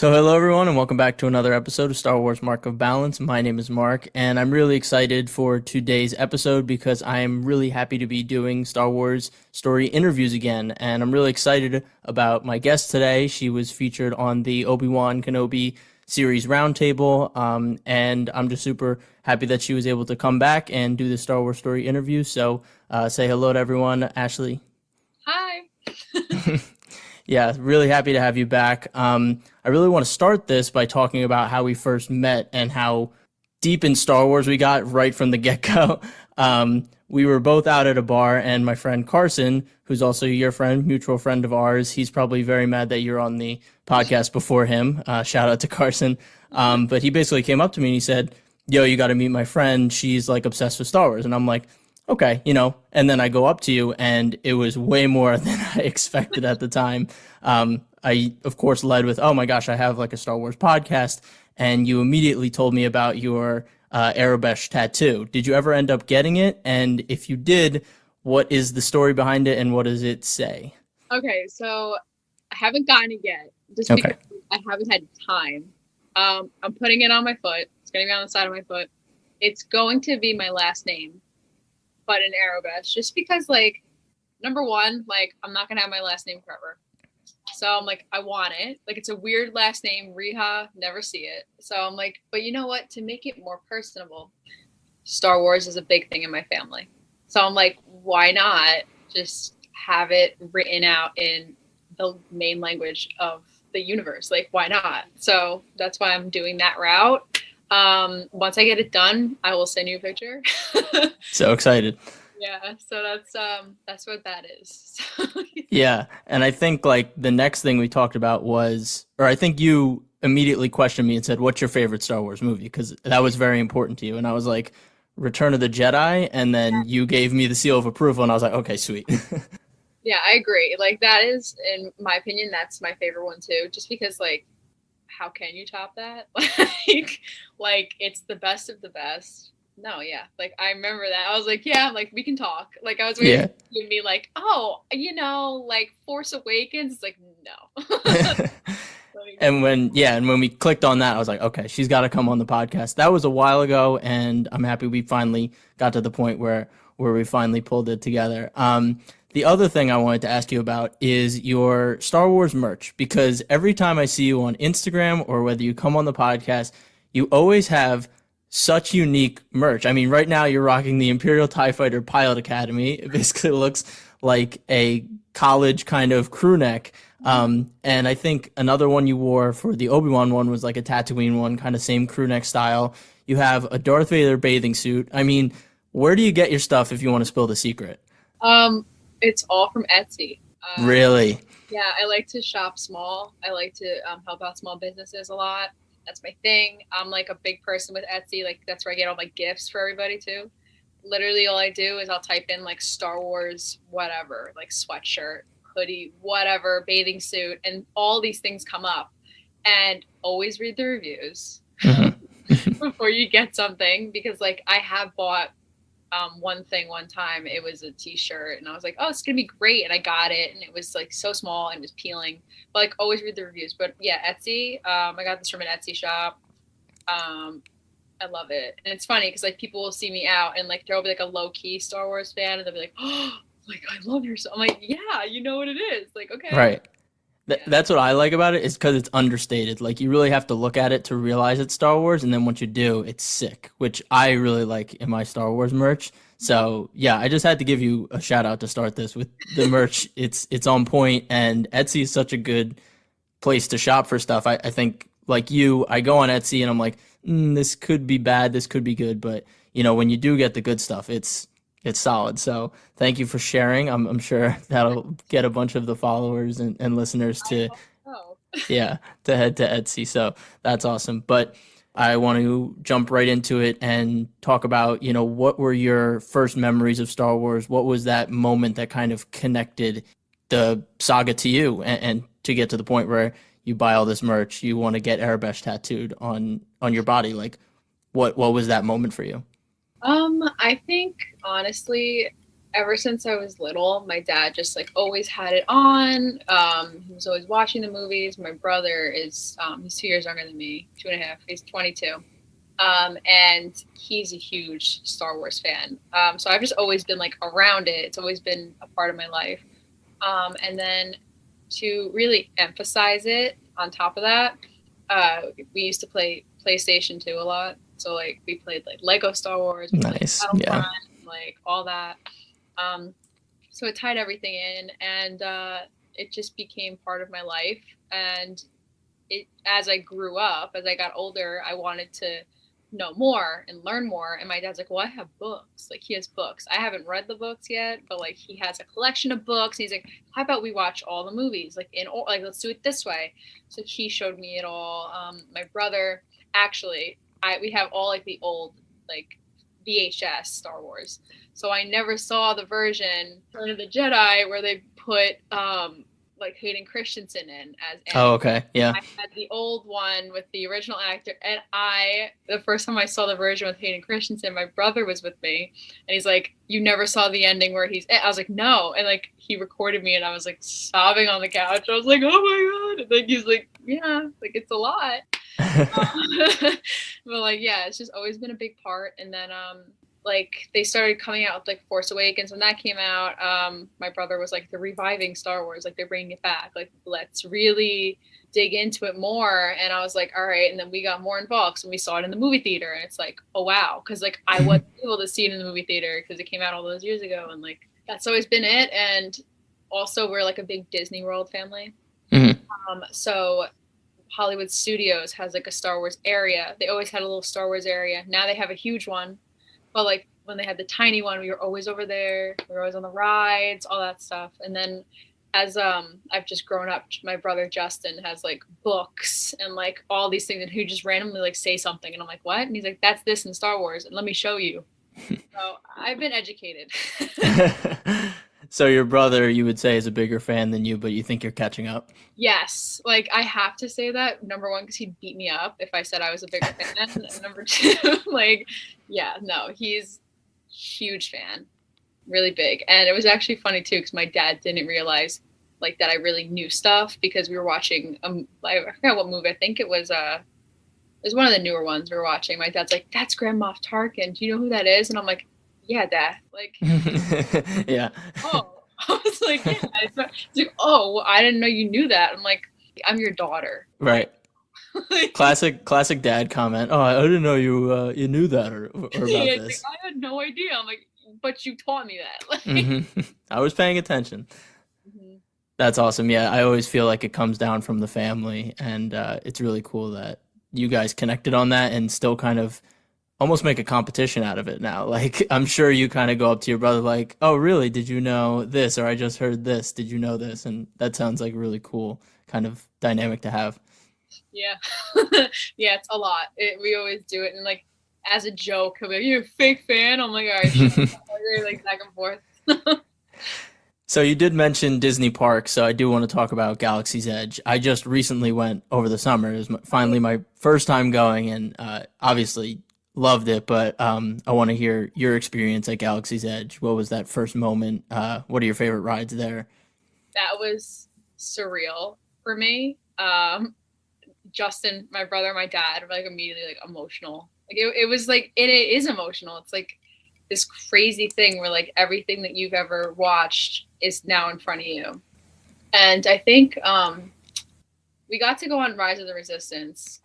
So hello everyone and welcome back to another episode of Star Wars Mark of Balance. My name is Mark and I'm really excited for today's episode because I am really happy to be doing Star Wars story interviews again, and I'm really excited about my guest today. She was featured on the Obi-Wan Kenobi series roundtable, and I'm just super happy that she was able to come back and do the Star Wars story interview. So say hello to everyone, Ashley. Hi. Yeah, really happy to have you back. I really want to start this by talking about how we first met and how deep in Star Wars we got right from the get go. We were both out at a bar, and my friend Carson, who's also your friend, mutual friend of ours, he's probably very mad that you're on the podcast before him. Shout out to Carson. But he basically came up to me and he said, "Yo, you got to meet my friend. She's like obsessed with Star Wars." And I'm like, okay, and then I go up to you, and it was way more than I expected at the time. I, of course, led with, oh my gosh, I have like a Star Wars podcast, and you immediately told me about your Aruebesh tattoo. Did you ever end up getting it? And if you did, what is the story behind it, and what does it say? Okay, so I haven't gotten it yet, just Okay. because I haven't had time. I'm putting it on my foot. It's going to be on the side of my foot. It's going to be my last name, but in Aruebesh, just because, like, number one, like, I'm not going to have my last name forever. So I'm like, I want it. Like, it's a weird last name, Reha, never see it. So I'm like, but you know what? To make it more personable, Star Wars is a big thing in my family. So I'm like, why not just have it written out in the main language of the universe? Like, why not? So that's why I'm doing that route. Once I get it done, I will send you a picture. So excited. Yeah, so that's what that is. Yeah. And I think like the next thing we talked about was, or I think you immediately questioned me and said, what's your favorite Star Wars movie? Because that was very important to you. And I was like, Return of the Jedi. And then you gave me the seal of approval. And I was like, okay, sweet. Yeah, I agree. Like, that is, in my opinion, that's my favorite one too. Just because, like, how can you top that? like it's the best of the best. No, yeah. Like, I remember that. I was like, yeah, like, we can talk. Like, I was waiting Yeah. for you to be like, oh, like Force Awakens. It's like, no. Like, And when we clicked on that, I was like, okay, she's got to come on the podcast. That was a while ago, and I'm happy we finally got to the point where we finally pulled it together. The other thing I wanted to ask you about is your Star Wars merch, because every time I see you on Instagram or whether you come on the podcast, you always have such unique merch. I mean, right now you're rocking the Imperial TIE Fighter Pilot Academy. It basically looks like a college kind of crew neck. And I think another one you wore for the Obi-Wan one was like a Tatooine one, kind of same crew neck style. You have a Darth Vader bathing suit. I mean, where do you get your stuff if you want to spill the secret? um, it's all from Etsy. Really? Yeah, I like to shop small. I like to help out small businesses a lot. That's my thing. I'm like a big person with Etsy. Like, that's where I get all my gifts for everybody too. Literally, all I do is I'll type in like Star Wars, whatever, like sweatshirt, hoodie, whatever, bathing suit, and all these things come up. And always read the reviews Hmm. before you get something, because like I have bought one thing one time. It was a t-shirt and I was like, oh, it's gonna be great, and I got it and it was like so small and it was peeling. But like, always read the reviews. But yeah, Etsy, I got this from an Etsy shop. um I love it. And it's funny because like people will see me out and like there'll be like a low-key Star Wars fan and they'll be like, oh, like, I love your stuff. I'm like, yeah, you know what it is. Like, okay. Right. Yeah. That's what I like about it is because it's understated. Like you really have to look at it to realize it's Star Wars, and then once you do, it's sick, which I really like in my Star Wars merch. So yeah, I just had to give you a shout out to start this with the merch. It's on point, and Etsy is such a good place to shop for stuff. I think like you, I go on Etsy and I'm like, this could be bad, this could be good, but when you do get the good stuff, it's solid. So thank you for sharing. I'm sure that'll get a bunch of the followers and listeners I to hope so. yeah to head to Etsy. So that's awesome. But I want to jump right into it and talk about what were your first memories of Star Wars? What was that moment that kind of connected the saga to you, and to get to the point where you buy all this merch, you want to get Arabesh tattooed on your body? Like what was that moment for you? I think honestly, ever since I was little, my dad just like always had it on. He was always watching the movies. My brother is he's 2 years younger than me, 2.5. He's 22. And he's a huge Star Wars fan. So I've just always been like around it. It's always been a part of my life. And then to really emphasize it on top of that, we used to play PlayStation 2 a lot. So like we played like Lego Star Wars, we played Nice. Battlefront, Yeah. like all that. Um, so it tied everything in, and it just became part of my life. And it, as I grew up, as I got older, I wanted to know more and learn more. And my dad's like, "Well, I have books. Like he has books. I haven't read the books yet, but like he has a collection of books." And he's like, "How about we watch all the movies? Like like let's do it this way." So he showed me it all. My brother, actually, we have all like the old like VHS Star Wars. So I never saw the version Return of the Jedi where they put like Hayden Christensen in as Oh, Anakin. okay. Yeah. I had the old one with the original actor, and the first time I saw the version with Hayden Christensen, my brother was with me, and he's like, "You never saw the ending where he's?" I was like, "No," and like he recorded me, and I was like sobbing on the couch. I was like, "Oh my god!" And like he's like, "Yeah, like it's a lot." But like yeah, it's just always been a big part. And then like they started coming out with like Force Awakens when that came out. My brother was like, they're reviving Star Wars, like they're bringing it back, like let's really dig into it more. And I was like, all right. And then we got more involved and we saw it in the movie theater, and it's like, oh wow, because like I wasn't able to see it in the movie theater because it came out all those years ago. And like that's always been it. And also we're like a big Disney World family. Mhm. So Hollywood Studios has like a Star Wars area. They always had a little Star Wars area. Now they have a huge one. But like when they had the tiny one, we were always over there. We were always on the rides, all that stuff. And then as I've just grown up, my brother Justin has like books and like all these things, and he just randomly like say something, and I'm like, what? And he's like, that's this in Star Wars, and let me show you. So I've been educated. So your brother, you would say, is a bigger fan than you, but you think you're catching up? Yes, like I have to say that, number one, because he'd beat me up if I said I was a bigger fan. And number two, like, yeah, no, he's huge fan, really big. And it was actually funny too, because my dad didn't realize like that I really knew stuff because we were watching I forgot what movie. I think it was one of the newer ones we were watching. My dad's like, "That's Grand Moff Tarkin. Do you know who that is?" And I'm like, "Yeah, Dad." Like, Yeah. oh. I was like, yeah. It's like, oh, well, I didn't know you knew that. I'm like, I'm your daughter. Right. Like, Classic dad comment. Oh, I didn't know you knew that or about yeah, like, this. I had no idea. I'm like, but you taught me that. Like, I was paying attention. mhm. That's awesome. Yeah, I always feel like it comes down from the family, and it's really cool that you guys connected on that and still kind of almost make a competition out of it now. Like, I'm sure you kind of go up to your brother, like, "Oh, really? Did you know this?" Or "I just heard this. Did you know this?" And that sounds like a really cool kind of dynamic to have. Yeah. Yeah, it's a lot. We always do it. And like, as a joke, he'll be like, "You're a fake fan." I'm like, all right, shut up. We're like back and forth. So you did mention Disney parks, so I do want to talk about Galaxy's Edge. I just recently went over the summer. It was finally my first time going, and obviously loved it. But I want to hear your experience at Galaxy's Edge. What was that first moment? What are your favorite rides there? That was surreal for me. Justin, my brother, my dad were like immediately like emotional. Like it was like it is emotional. It's like this crazy thing where like everything that you've ever watched is now in front of you. And I think we got to go on Rise of the Resistance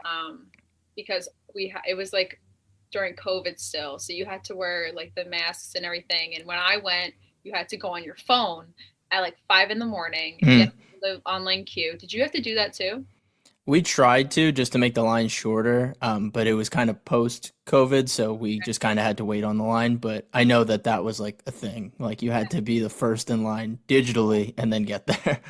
because it was like during COVID still, so you had to wear like the masks and everything. And when I went, you had to go on your phone at like 5 in the morning, get the online queue. Did you have to do that too? We tried to just to make the line shorter, but it was kind of post COVID, so we just kind of had to wait on the line. But I know that that was like a thing. Like you had to be the first in line digitally and then get there.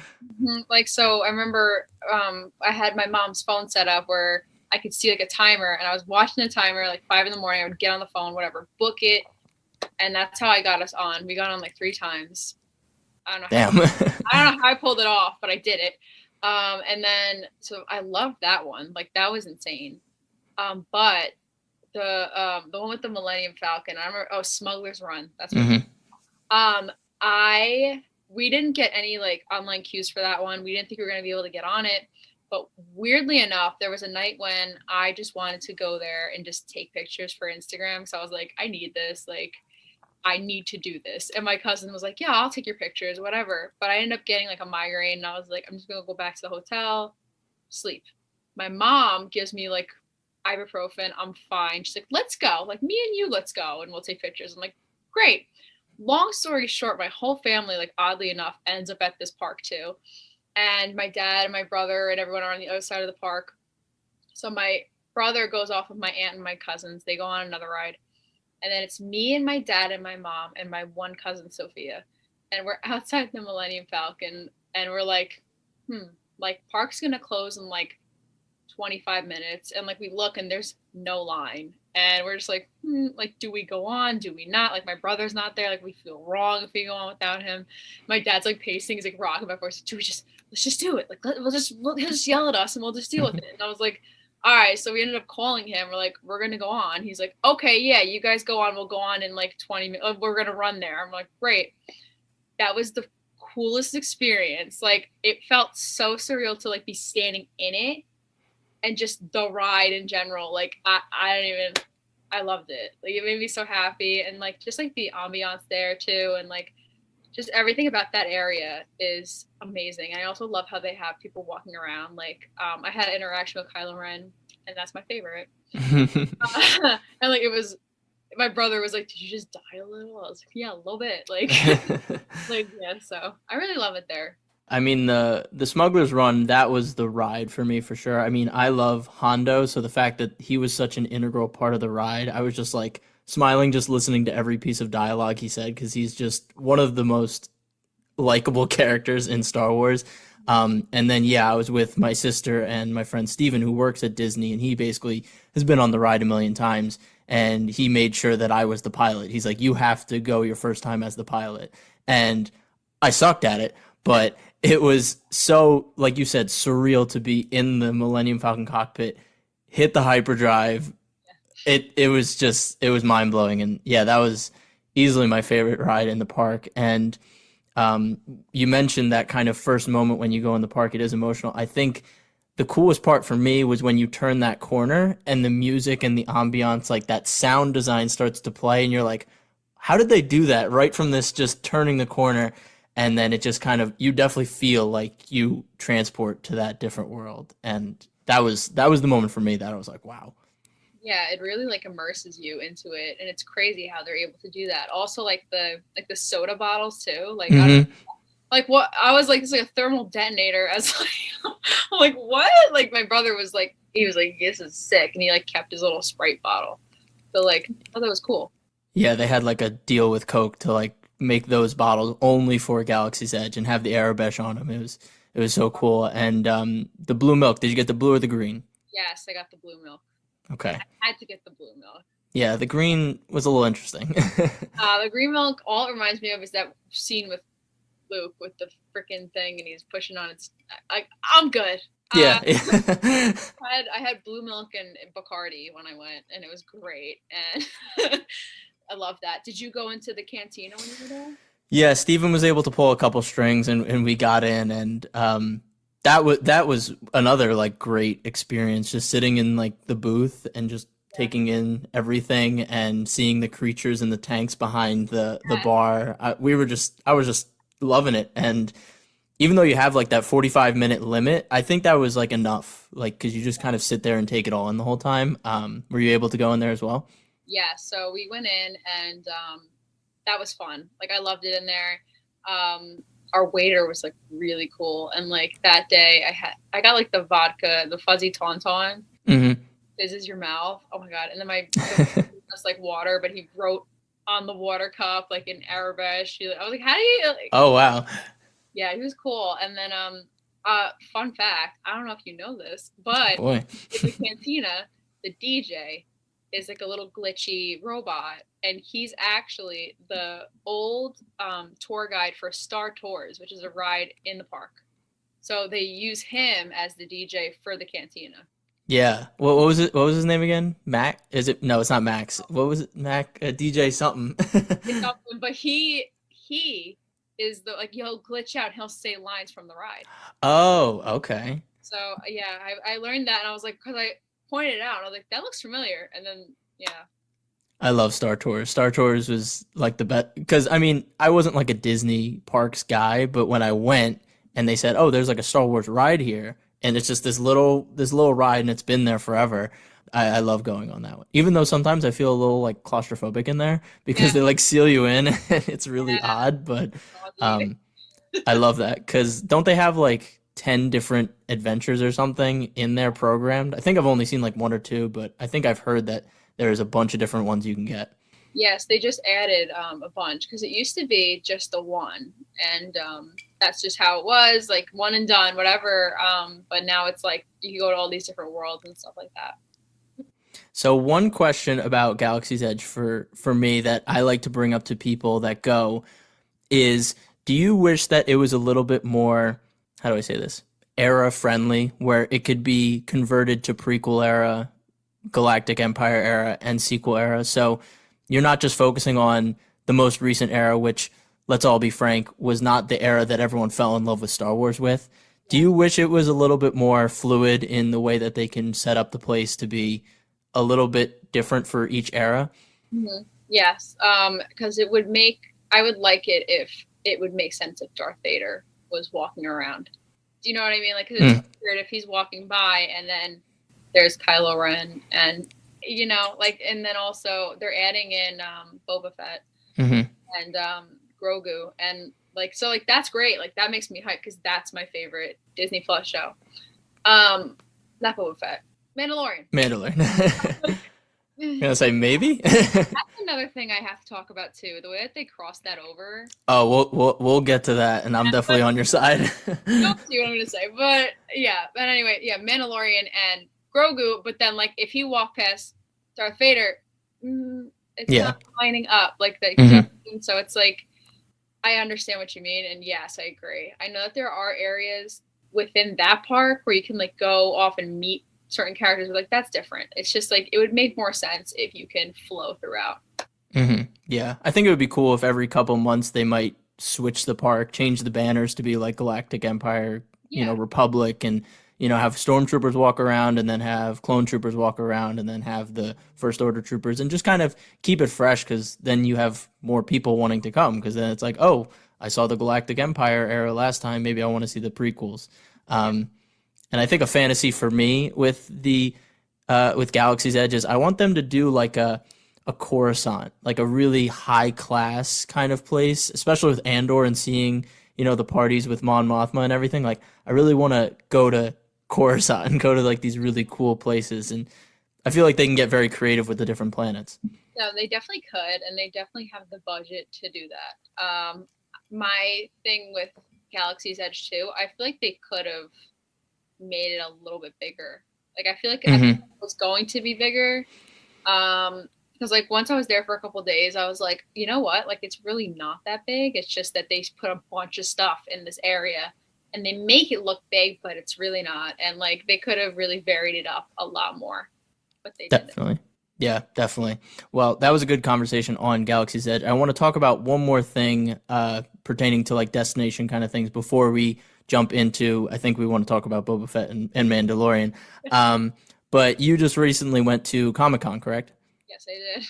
Like, so I remember I had my mom's phone set up where I could see like a timer, and I was watching the timer like 5 in the morning. I would get on the phone, whatever, book it, and that's how I got us on. We got on like 3 times. I don't know how Damn. I don't know how I pulled it off, but I did it. And then so I loved that one. Like that was insane. But the one with the Millennium Falcon, I remember. Oh, Smuggler's Run. That's what. Hmm. Um, I we didn't get any like online cues for that one. We didn't think we were gonna be able to get on it. But weirdly enough, there was a night when I just wanted to go there and just take pictures for Instagram. So I was like, I need this. Like, I need to do this. And my cousin was like, yeah, I'll take your pictures, whatever. But I ended up getting like a migraine and I was like, I'm just gonna go back to the hotel, sleep. My mom gives me like ibuprofen. I'm fine. She's like, let's go. Like, me and you, let's go and we'll take pictures. I'm like, great. Long story short, my whole family, like oddly enough, ends up at this park too. And my dad and my brother and everyone are on the other side of the park. So my brother goes off with my aunt and my cousins. They go on another ride. And then it's me and my dad and my mom and my one cousin Sophia. And we're outside the Millennium Falcon and we're like, like park's gonna close in like 25 minutes. And like we look and there's no line. And we're just like, like, do we go on? Do we not? Like my brother's not there. Like we feel wrong if we go on without him. My dad's like pacing, he's like rocking back forth. Do we just let's just do it? Like he'll just yell at us and we'll just deal with it. And I was like, all right. So we ended up calling him. We're like, we're gonna go on. He's like, okay, yeah, you guys go on. We'll go on in like 20 minutes. We're gonna run there. I'm like, great. That was the coolest experience. Like it felt so surreal to like be standing in it and just the ride in general. Like I don't even I loved it. Like it made me so happy and like just like the ambiance there too and like just everything about that area is amazing. And I also love how they have people walking around. Like I had an interaction with Kylo Ren and that's my favorite. And like it was my brother was like, did you just die a little? I was like, yeah, a little bit. Like like yeah, so I really love it there. I mean, the Smuggler's Run, that was the ride for me for sure. I mean, I love Hondo, so the fact that he was such an integral part of the ride, I was just like smiling just listening to every piece of dialogue he said because he's just one of the most likable characters in Star Wars. And then yeah, I was with my sister and my friend Steven who works at Disney, and he basically has been on the ride a million times. And he made sure that I was the pilot. He's like, you have to go your first time as the pilot. And I sucked at it, but it was so, like you said, surreal to be in the Millennium Falcon cockpit, hit the hyperdrive. It was mind blowing, and yeah, that was easily my favorite ride in the park. And you mentioned that kind of first moment when you go in the park, it is emotional. I think the coolest part for me was when you turn that corner and the music and the ambiance, like that sound design starts to play, and you're like, how did they do that right from this just turning the corner? And then it just kind of, you definitely feel like you transport to that different world. And that was the moment for me that I was like, wow. Yeah, it really like immerses you into it, and it's crazy how they're able to do that. Also, like the soda bottles too. Like I don't Hmm. like what I was like, it's like a thermal detonator. As like, I'm like what? Like my brother was like, he was like, this is sick, and he like kept his little Sprite bottle. So like, oh, that was cool. Yeah, they had like a deal with Coke to like make those bottles only for Galaxy's Edge and have the Aruebesh on them. It was so cool. And the blue milk, did you get the blue or the green? Yes, I got the blue milk. Okay. I had to get the blue milk. Yeah, the green was a little interesting. The green milk, all it reminds me of is that scene with Luke with the freaking thing, and he's pushing on its. I'm good. Yeah. I had blue milk and Bacardi when I went, and it was great, and I love that. Did you go into the cantina when you were there? Yeah, Steven was able to pull a couple strings and we got in, and that was another like great experience just sitting in like the booth and just Yeah. taking in everything and seeing the creatures in the tanks behind the Yeah. bar. I was just loving it. And even though you have like that 45-minute limit, I think that was like enough, like because you just kind of sit there and take it all in the whole time. Were you able to go in there as well? Yeah, so we went in and that was fun. Like I loved it in there. Our waiter was like really cool, and like that day I got like the vodka, the fuzzy tauntaun. Hmm. This is your mouth. Oh my god! And then just like water, but he wrote on the water cup like in Arabic. I was like, how do you? Like, Oh wow. yeah, he was cool. And then fun fact, I don't know if you know this, but Boy. in the cantina, the DJ is like a little glitchy robot, and he's actually the old tour guide for Star Tours, which is a ride in the park. So they use him as the DJ for the cantina. Yeah. What was it? What was his name again? Mac? Is it? No, it's not Max. What was it? Mac? DJ something. It's something, but he is the like he'll glitch out and he'll say lines from the ride. Oh, okay. So yeah, I learned that and I was like, because I pointed it out, and I was like, that looks familiar, and then yeah. I love Star Tours. Star Tours was like the best because I mean I wasn't like a Disney parks guy, but when I went and they said, "Oh, there's like a Star Wars ride here," and it's just this little ride, and it's been there forever. I love going on that one, even though sometimes I feel a little like claustrophobic in there because Yeah, they like seal you in, and it's really yeah, odd. But doggy. um, I love that because don't they have like 10 different adventures or something in there programmed? I think I've only seen like one or two, but I think I've heard that there's a bunch of different ones you can get. Yes, they just added a bunch because it used to be just the one, and that's just how it was, like one and done, whatever. But now it's like you can go to all these different worlds and stuff like that. So one question about Galaxy's Edge for me that I like to bring up to people that go is, do you wish that it was a little bit more, how do I say this, era friendly, where it could be converted to prequel era, Galactic Empire era, and sequel era? So you're not just focusing on the most recent era, which, let's all be frank, was not the era that everyone fell in love with Star Wars with. Do you wish it was a little bit more fluid in the way that they can set up the place to be a little bit different for each era? Mm-hmm. Yes, because it would make, I would like it if it would make sense if Darth Vader was walking around. Do you know what I mean? Like, 'cause it's weird if he's walking by and then there's Kylo Ren, and like, and then also they're adding in Boba Fett Mm-hmm. and Grogu, and like, so like that's great. Like that makes me hype because that's my favorite Disney Plus show. Not Boba Fett, Mandalorian. Mandalorian. Gonna say maybe. That's another thing I have to talk about too. The way that they crossed that over. Oh, we'll get to that, and I'm definitely on your side. You don't see what I'm gonna say, but yeah. But anyway, yeah, Mandalorian and Grogu. But then, like, if you walk past Darth Vader, it's Yeah. not lining up like that. Mhm. So it's like, I understand what you mean, and yes, I agree. I know that there are areas within that park where you can like go off and meet certain characters, but like that's different. It's just like it would make more sense if you can flow throughout. Yeah, I think it would be cool if every couple months they might switch the park, change the banners to be like Galactic Empire, Yeah, Republic, and have stormtroopers walk around, and then have clone troopers walk around, and then have the First Order troopers, and just kind of keep it fresh because then you have more people wanting to come because then it's like, oh, I saw the Galactic Empire era last time, maybe I want to see the prequels. And I think a fantasy for me with the with Galaxy's Edge is I want them to do like a Coruscant, like a really high class kind of place, especially with Andor and seeing the parties with Mon Mothma and everything. Like I really want to go to Coruscant and go to like these really cool places, and I feel like they can get very creative with the different planets. no, they definitely could, and they definitely have the budget to do that. My thing with Galaxy's Edge 2, I feel like they could have made it a little bit bigger. Like I feel like it was going to be bigger. Because like once I was there for a couple of days, I was like, you know what? Like it's really not that big. It's just that they put a bunch of stuff in this area and they make it look big, but it's really not. And like they could have really varied it up a lot more, but they didn't. Definitely. Yeah, definitely. Well, that was a good conversation on Galaxy's Edge. I want to talk about one more thing pertaining to like destination kind of things before we jump into, I think we want to talk about Boba Fett and Mandalorian. But you just recently went to Comic-Con, correct? Yes, I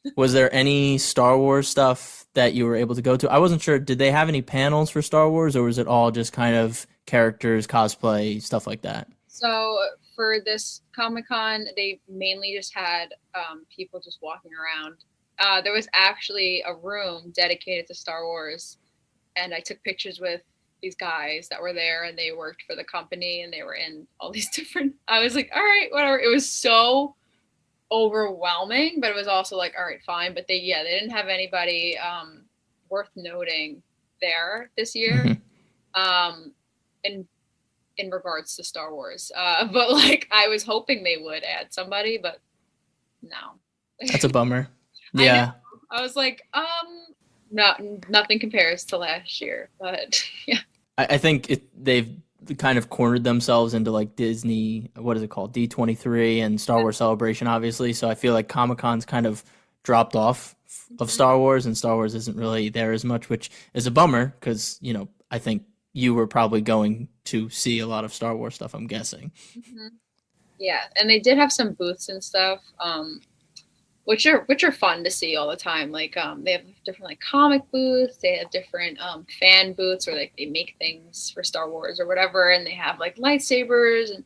did. Was there any Star Wars stuff that you were able to go to? I wasn't sure. Did they have any panels for Star Wars, or was it all just kind of characters, cosplay, stuff like that? So for this Comic-Con, they mainly just had people just walking around. There was actually a room dedicated to Star Wars, and I took pictures with these guys that were there, and they worked for the company, and they were in all these different. I was like, all right, whatever. It was so overwhelming, but it was also like, all right, fine. But they didn't have anybody worth noting there this year. In regards to Star Wars. But like I was hoping they would add somebody, but no. That's a bummer. Yeah. I was like, nothing compares to last year, but yeah. I think they've kind of cornered themselves into like Disney, what is it called? D23 and Star Wars Celebration, obviously. So I feel like Comic-Con's kind of dropped off of Mhm. Star Wars, and Star Wars isn't really there as much, which is a bummer because, I think you were probably going to see a lot of Star Wars stuff, I'm guessing. Mhm. Yeah, and they did have some booths and stuff, which are fun to see all the time. Like they have different like comic booths, they have different fan booths where like they make things for Star Wars or whatever, and they have like lightsabers and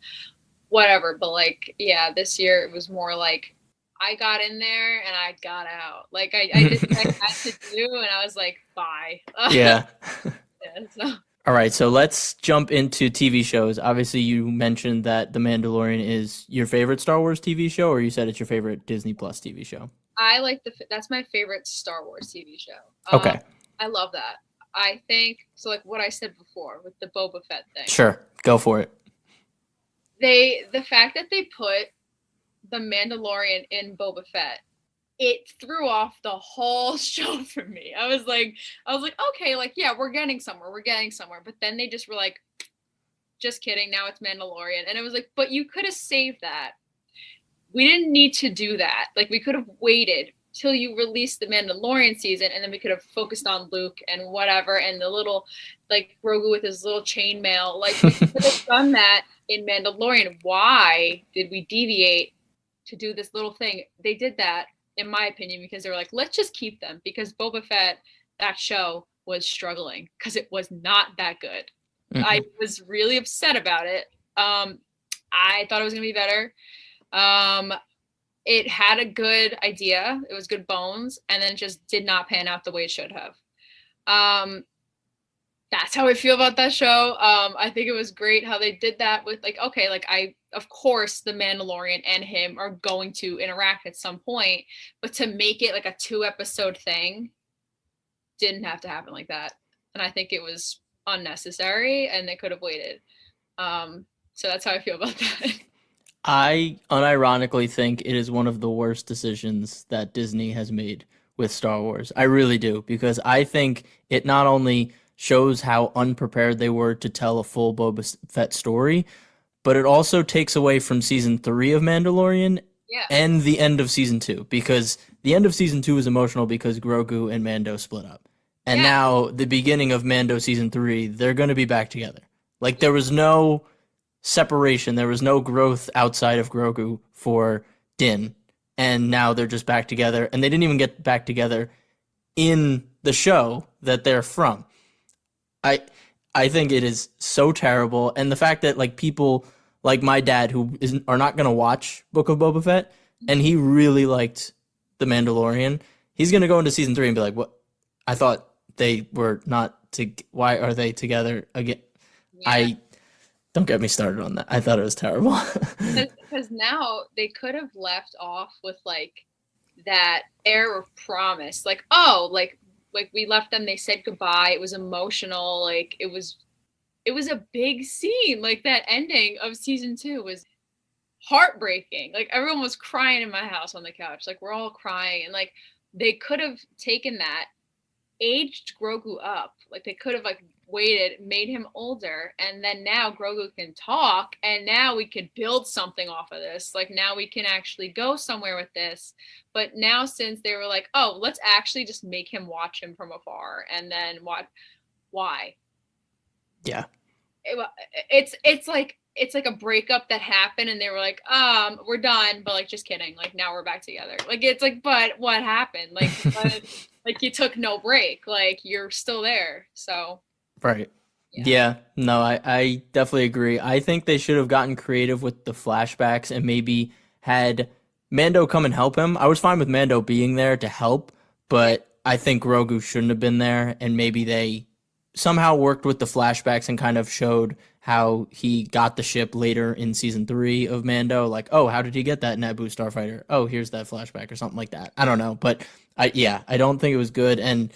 whatever. But like yeah, this year it was more like I got in there and I got out. Like I did what I had to do, and I was like bye. Yeah. Yeah, so. All right, so let's jump into TV shows. Obviously, you mentioned that The Mandalorian is your favorite Star Wars TV show, or you said it's your favorite Disney Plus TV show. I like that's my favorite Star Wars TV show. Okay, I love that. I think so. Like what I said before with the Boba Fett thing, sure, go for it. the fact that they put the Mandalorian in Boba Fett, it threw off the whole show for me. I was like, okay, like yeah, we're getting somewhere. But then they just were like, just kidding. Now it's Mandalorian, and it was like, but you could have saved that. We didn't need to do that. Like we could have waited till you released the Mandalorian season, and then we could have focused on Luke and whatever, and the little like Grogu with his little chainmail. Like we could have done that in Mandalorian. Why did we deviate to do this little thing? They did that, in my opinion, because they were like, let's just keep them because Boba Fett, that show was struggling because it was not that good. I was really upset about it. I thought it was gonna be better. Um, it had a good idea. It was good bones, and then it just did not pan out the way it should have. Um, that's how I feel about that show. I think it was great how they did that with like, okay, like of course, the Mandalorian and him are going to interact at some point, but to make it like a 2 episode thing didn't have to happen like that. And I think it was unnecessary and they could have waited. So that's how I feel about that. I unironically think it is one of the worst decisions that Disney has made with Star Wars. I really do, because I think it not only shows how unprepared they were to tell a full Boba Fett story, but it also takes away from season 3 of Mandalorian Yeah. and the end of season 2, because the end of season 2 is emotional because Grogu and Mando split up. And Yeah. now the beginning of Mando season 3, they're going to be back together. Like there was no separation. There was no growth outside of Grogu for Din, and now they're just back together. And they didn't even get back together in the show that they're from. I I think it is so terrible, and the fact that like people like my dad who isn't are not gonna watch Book of Boba Fett, and he really liked The Mandalorian. He's gonna go into season 3 and be like, "What? I thought they were not to. Why are they together again?" Yeah. I Don't get me started on that. I thought it was terrible. Because now they could have left off with like that air of promise, like oh, like we left them, they said goodbye, it was emotional, like it was a big scene, like that ending of season 2 was heartbreaking, like everyone was crying in my house on the couch, like we're all crying, and like they could have taken that, aged Grogu up. Like they could have like waited, made him older, and then now Grogu can talk, and now we could build something off of this. Like now we can actually go somewhere with this. But now since they were like, oh, let's actually just make him watch him from afar, and then what? Why? Yeah. It's like a breakup that happened and they were like we're done, but like just kidding, like now we're back together, like it's like but what happened, like what, like you took no break, like you're still there, so Right. yeah. Yeah. No, I definitely agree. I think they should have gotten creative with the flashbacks and maybe had Mando come and help him. I was fine with Mando being there to help, Yeah. but I think Grogu shouldn't have been there, and maybe they somehow worked with the flashbacks and kind of showed how he got the ship later in season 3 of Mando. Like, oh, how did he get that Naboo starfighter? Oh, here's that flashback or something like that. I don't know, but I don't think it was good. And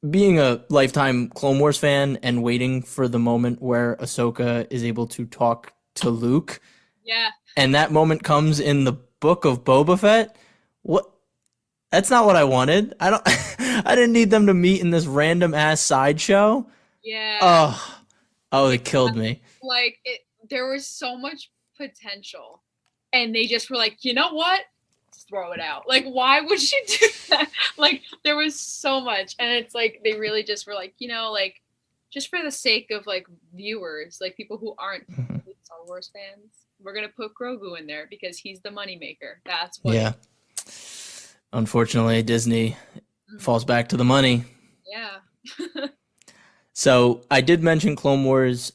being a lifetime Clone Wars fan and waiting for the moment where Ahsoka is able to talk to Luke, Yeah. and that moment comes in the book of Boba Fett. What? That's not what I wanted. I don't. I didn't need them to meet in this random ass sideshow. Yeah. Oh, they killed me. Like there was so much potential and they just were like, you know what, throw it out. Like, why would she do that? Like, there was so much, and it's like they really just were like, like just for the sake of like viewers, like people who aren't Star Wars fans, we're gonna put Grogu in there because he's the moneymaker. That's what. Yeah. Unfortunately, Disney falls back to the money. Yeah. So I did mention Clone Wars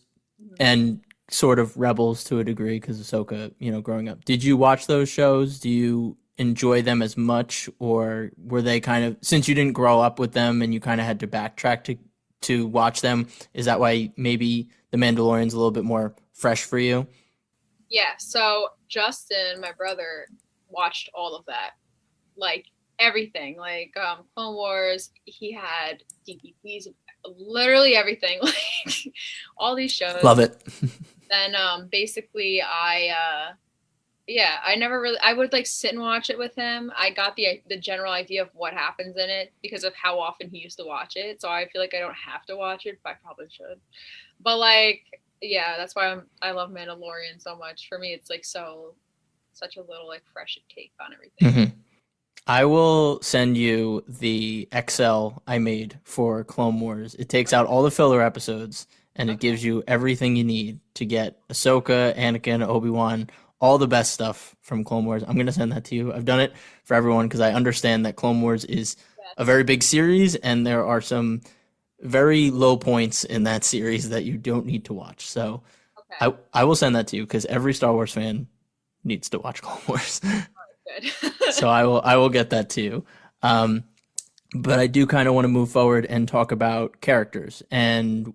and sort of Rebels to a degree because Ahsoka, growing up. Did you watch those shows? Do you enjoy them as much, or were they kind of, since you didn't grow up with them and you kind of had to backtrack to watch them, is that why maybe The Mandalorian's a little bit more fresh for you? Yeah. So Justin, my brother, watched all of that, like everything, like Clone Wars. He had DVDs, literally everything, like all these shows. Love it. Then basically I would like sit and watch it with him. I got the general idea of what happens in it because of how often he used to watch it. So I feel like I don't have to watch it, but I probably should. But like, yeah, that's why I love Mandalorian so much. For me, it's like such a little like fresh take on everything. Mm-hmm. I will send you the Excel I made for Clone Wars. It takes out all the filler episodes and it gives you everything you need to get Ahsoka, Anakin, Obi-Wan, all the best stuff from Clone Wars. I'm going to send that to you. I've done it for everyone because I understand that Clone Wars is a very big series and there are some very low points in that series that you don't need to watch. So I will send that to you because every Star Wars fan needs to watch Clone Wars. Good. So I will get that too. But I do kind of want to move forward and talk about characters. And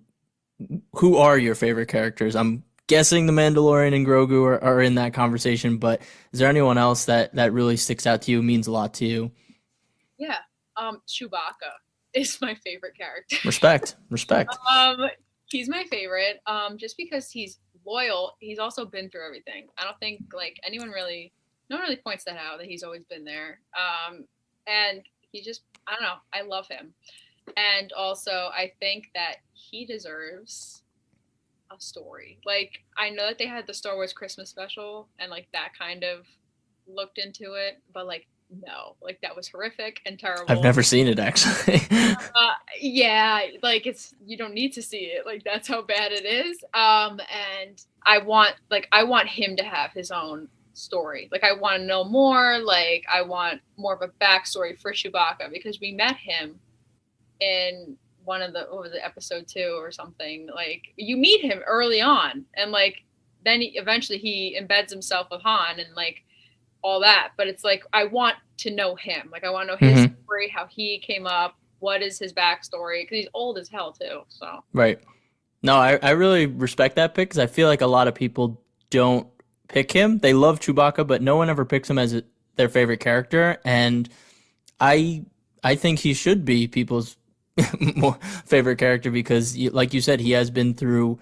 who are your favorite characters? I'm guessing the Mandalorian and Grogu are in that conversation, but is there anyone else that really sticks out to you, means a lot to you? Yeah. Chewbacca is my favorite character. Respect. He's my favorite. Just because he's loyal. He's also been through everything. I don't think like no one really points that out, that he's always been there. And he just, I don't know, I love him. And also I think that he deserves a story. Like, I know that they had the Star Wars Christmas special and like that kind of looked into it, but like, no, like that was horrific and terrible. I've never seen it actually. Yeah, like you don't need to see it. Like that's how bad it is. And I want him to have his own story. Like I want to know more. Like I want more of a backstory for Chewbacca because we met him in one of episode 2 or something. Like you meet him early on, and like then eventually he embeds himself with Han and like all that. But it's like I want to know him. Like I want to know his story, how he came up, what is his backstory, because he's old as hell too. So right. No, I really respect that pick because I feel like a lot of people don't pick him. They love Chewbacca, but no one ever picks him as their favorite character. And I think he should be people's more favorite character because, like you said, he has been through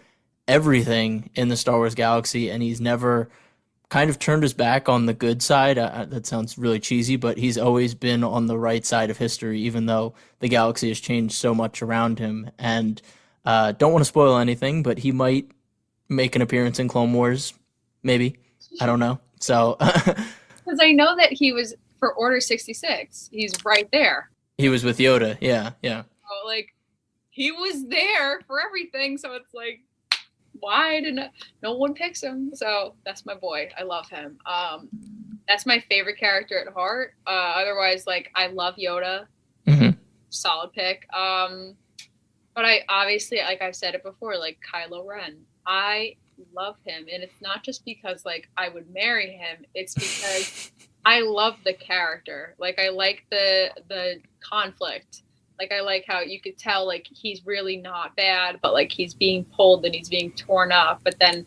everything in the Star Wars galaxy, and he's never kind of turned his back on the good side. That sounds really cheesy, but he's always been on the right side of history, even though the galaxy has changed so much around him. And don't want to spoil anything, but he might make an appearance in Clone Wars. Maybe. I don't know. So, because I know that he was for Order 66. He's right there. He was with Yoda. Yeah. So, like, he was there for everything. So it's like, why didn't no one picks him? So that's my boy. I love him. That's my favorite character at heart. Otherwise, like, I love Yoda. Solid pick. But I obviously, like I've said it before, like Kylo Ren. I love him, and it's not just because like I would marry him. It's because I love the character. Like I like the conflict. Like I like how you could tell like he's really not bad, but like he's being pulled and he's being torn up. But then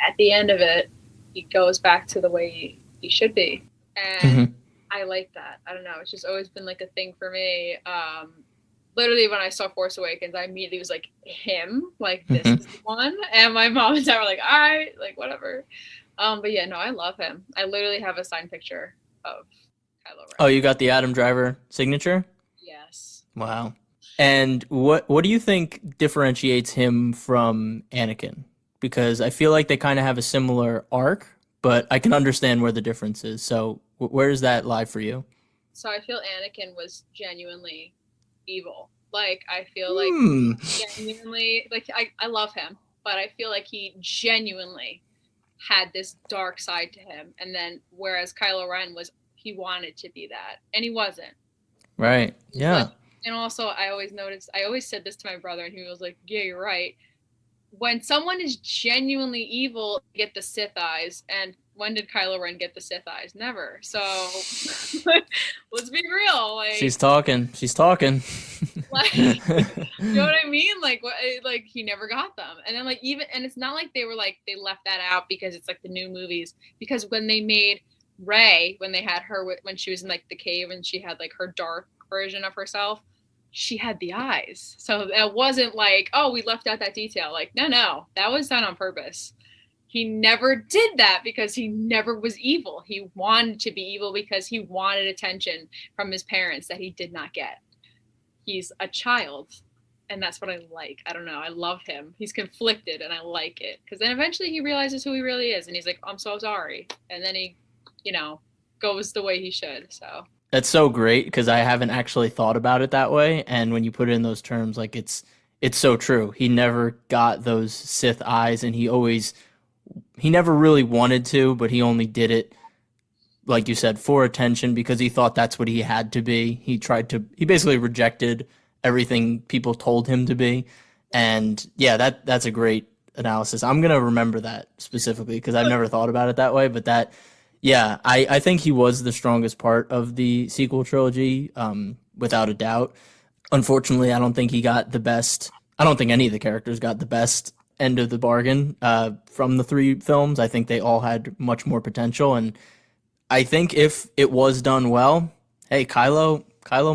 at the end of it, he goes back to the way he should be, and I like that. I don't know. It's just always been like a thing for me. Literally, when I saw Force Awakens, I immediately was like, him, like, this is the one. And my mom and dad were like, all right, like, whatever. But yeah, no, I love him. I literally have a signed picture of Kylo Ren. Oh, you got the Adam Driver signature? Yes. Wow. And what do you think differentiates him from Anakin? Because I feel like they kind of have a similar arc, but I can understand where the difference is. So Where does that lie for you? So I feel Anakin was genuinely evil. Like I feel like Hmm. genuinely like I love him, but I feel like he genuinely had this dark side to him. And then whereas Kylo Ren was he wanted to be that. And he wasn't. Right. Like Yeah. and also I always said this to my brother and he was like, yeah, you're right. When someone is genuinely evil, they get the Sith eyes. And when did Kylo Ren get the Sith eyes? Never. So let's be real. She's talking. She's talking. Like, you know what I mean? Like, what? Like he never got them. And then like even, and it's not like they were like they left that out because it's like the new movies. Because when they made Rey, when they had her when she was in like the cave and she had like her dark version of herself, she had the eyes. So it wasn't like, oh, we left out that detail. Like, no, that was done on purpose. He never did that because he never was evil. He wanted to be evil because he wanted attention from his parents that he did not get. He's a child, and that's what I like. I don't know. I love him. He's conflicted, and I like it because then eventually he realizes who he really is, and he's like, I'm so sorry. And then he, goes the way he should. So That's so great because I haven't actually thought about it that way. And when you put it in those terms, like it's so true. He never got those Sith eyes, and he never really wanted to, but he only did it, like you said, for attention because he thought that's what he had to be. He basically rejected everything people told him to be. And yeah, that's a great analysis. I'm gonna remember that specifically because I've never thought about it that way. But yeah, I think he was the strongest part of the sequel trilogy, without a doubt. Unfortunately, I don't think he got the best. I don't think any of the characters got the best end of the bargain from the three films. I think they all had much more potential, and I think if it was done well, hey, Kylo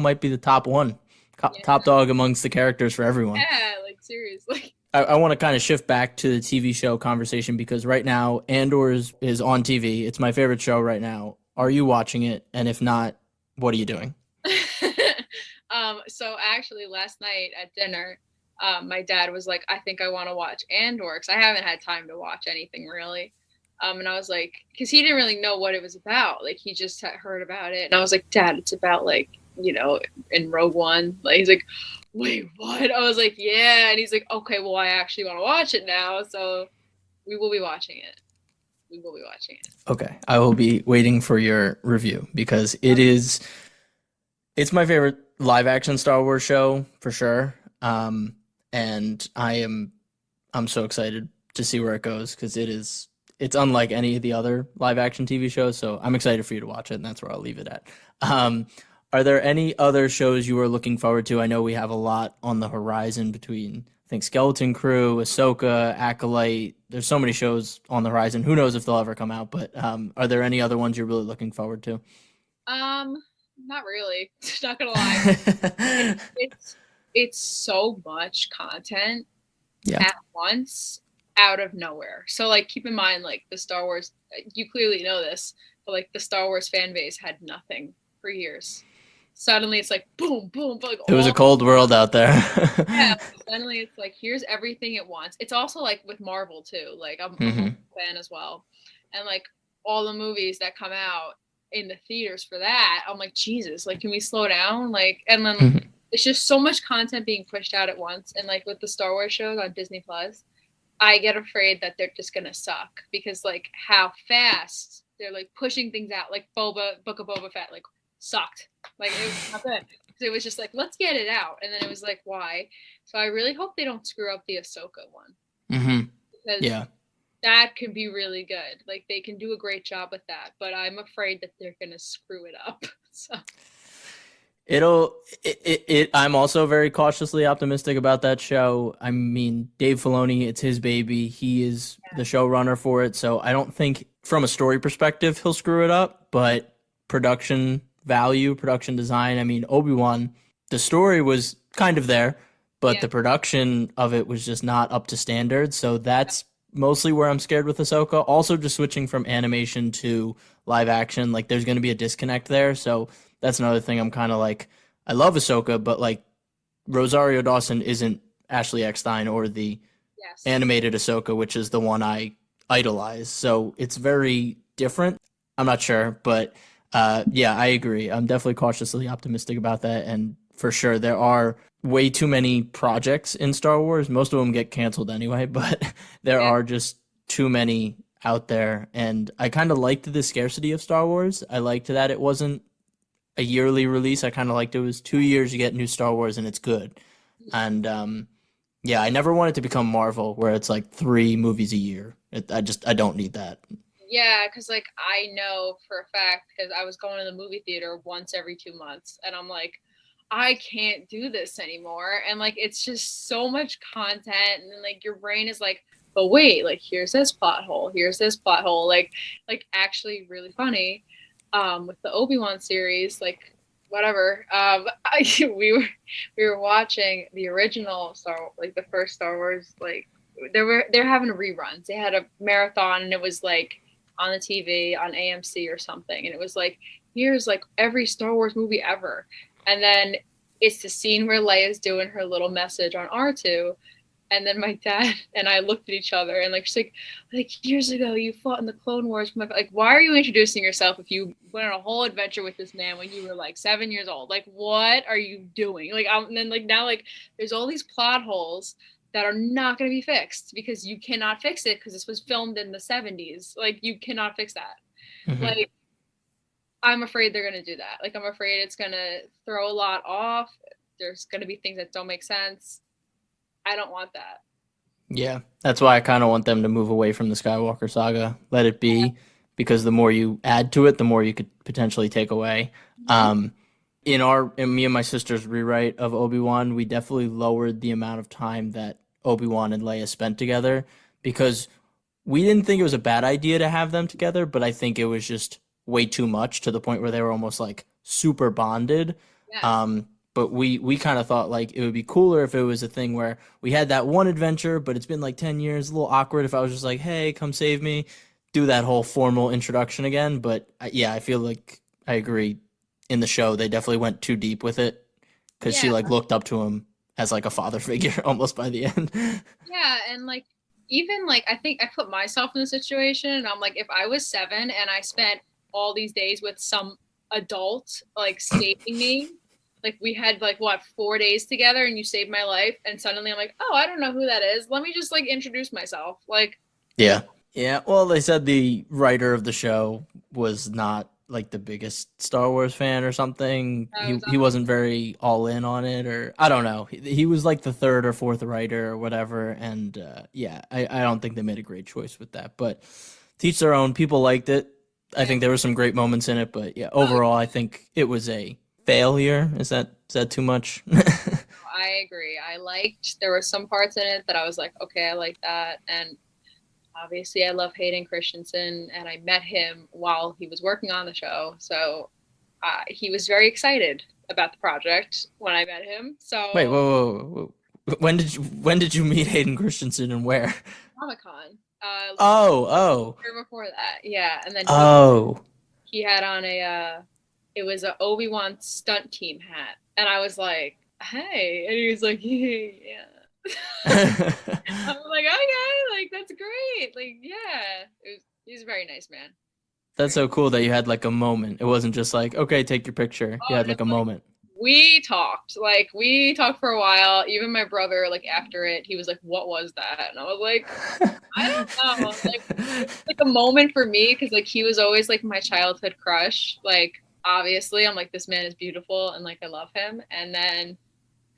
might be the top one, yeah, top dog amongst the characters for everyone. yeah, like seriously. I want to kind of shift back to the TV show conversation because right now Andor is on TV. It's my favorite show right now. Are you watching it? And if not, what are you doing? So actually last night at dinner, my dad was like, I think I want to watch Andor because I haven't had time to watch anything really. And I was like, because he didn't really know what it was about. Like he just had heard about it. And I was like, Dad, it's about like, in Rogue One. Like he's like, wait, what? I was like, yeah. And he's like, okay, well, I actually want to watch it now. So we will be watching it. We will be watching it. Okay, I will be waiting for your review because it's my favorite live action Star Wars show for sure. And I'm so excited to see where it goes because it's unlike any of the other live action TV shows. So I'm excited for you to watch it, and that's where I'll leave it at. Are there any other shows you are looking forward to? I know we have a lot on the horizon between, I think, Skeleton Crew, Ahsoka, Acolyte. There's so many shows on the horizon. Who knows if they'll ever come out? But are there any other ones you're really looking forward to? Not really. Not gonna lie. It's so much content Yeah. at once out of nowhere. So like keep in mind like the Star Wars you clearly know this, but like the Star Wars fan base had nothing for years. Suddenly it's like boom, boom, like It was a cold world out there. yeah, suddenly it's like here's everything at once. It's also like with Marvel too. Like I'm a fan as well. And like all the movies that come out in the theaters for that, I'm like, Jesus, like can we slow down? Like and then it's just so much content being pushed out at once. And like with the Star Wars shows on Disney Plus, I get afraid that they're just gonna suck because like how fast they're like pushing things out. Like Book of Boba Fett, like sucked. Like it was not good. So it was just like let's get it out, and then it was like why? So I really hope they don't screw up the Ahsoka one because Yeah. that can be really good. Like they can do a great job with that, but I'm afraid that they're gonna screw it up. So. I'm also very cautiously optimistic about that show. I mean, Dave Filoni, it's his baby. He is the showrunner for it. So I don't think from a story perspective, he'll screw it up, but production value, production design. I mean, Obi-Wan, the story was kind of there, but the production of it was just not up to standard. So that's mostly where I'm scared with Ahsoka. Also just switching from animation to live action, like there's going to be a disconnect there. So that's another thing I'm kind of like, I love Ahsoka, but like Rosario Dawson isn't Ashley Eckstein or the animated Ahsoka, which is the one I idolize. So it's very different. I'm not sure, but Yeah, I agree. I'm definitely cautiously optimistic about that. And for sure, there are way too many projects in Star Wars. Most of them get canceled anyway, but there Yeah. are just too many out there. And I kind of liked the scarcity of Star Wars. I liked that it wasn't a yearly release. I kind of liked it was 2 years you get new Star Wars and it's good. And yeah, I never want it to become Marvel where it's like 3 movies a year. I don't need that. Yeah, because like I know for a fact because I was going to the movie theater once every 2 months, and I'm like, I can't do this anymore. And like it's just so much content, and then like your brain is like, but wait, like here's this plot hole, here's this plot hole, like actually really funny. With the Obi-Wan series, like whatever. We were watching the original like the first Star Wars, like they're having reruns. They had a marathon, and it was like on the TV on AMC or something, and it was like here's like every Star Wars movie ever, and then it's the scene where Leia's doing her little message on R2, and then my dad and I looked at each other and like she's like years ago you fought in the Clone Wars. Like why are you introducing yourself if you went on a whole adventure with this man when you were like 7 years old? Like what are you doing? Like and then like now like there's all these plot holes that are not going to be fixed because you cannot fix it because this was filmed in the 70s. Like you cannot fix that. Mhm. Like I'm afraid they're going to do that. Like I'm afraid it's going to throw a lot off. There's going to be things that don't make sense. I don't want that. Yeah, that's why I kind of want them to move away from the Skywalker saga. Let it be, because the more you add to it, the more you could potentially take away. Mm-hmm. Um, in me and my sister's rewrite of Obi-Wan, we definitely lowered the amount of time that Obi-Wan and Leia spent together because we didn't think it was a bad idea to have them together, but I think it was just way too much to the point where they were almost like super bonded. Yes. But we kind of thought like it would be cooler if it was a thing where we had that one adventure, but it's been like 10 years, a little awkward if I was just like, "Hey, come save me." Do that whole formal introduction again, but yeah, I feel like I agree. In the show, they definitely went too deep with it because she Yeah. like looked up to him as like a father figure almost by the end. Yeah. And like, even like, I think I put myself in the situation and I'm like, if I was 7 and I spent all these days with some adult like saving me, like we had like what, 4 days together and you saved my life. And suddenly I'm like, oh, I don't know who that is. Let me just like introduce myself. Like, Yeah. Yeah. Well, they said the writer of the show was not like the biggest Star Wars fan or something. I He was, he wasn't very all in on it, or I don't know. He was like the third or fourth writer or whatever. And yeah, I don't think they made a great choice with that. But teach their own. People liked it. I yeah, think there were some great moments in it, but yeah, oh, overall, I think it was a failure. Is that too much? I agree. There were some parts in it that I was like, okay, I like that. And obviously, I love Hayden Christensen, and I met him while he was working on the show. So he was very excited about the project when I met him. Wait, So whoa, whoa, whoa. When did you meet Hayden Christensen and where? Comic Con, Oh, oh, year before that, yeah, and then oh. he had on it was a Obi-Wan stunt team hat, and I was like, hey, and he was like, yeah. I was like, okay, like that's great, like yeah, he's a very nice man. That's so cool that you had like a moment. It wasn't just like, okay, take your picture. You Oh had no, like a like moment. we talked for a while. Even my brother, like after it, he was like, "What was that?" And I was like, "I don't know." Like it was like a moment for me because like he was always like my childhood crush. Like obviously, I'm like this man is beautiful and like I love him. And then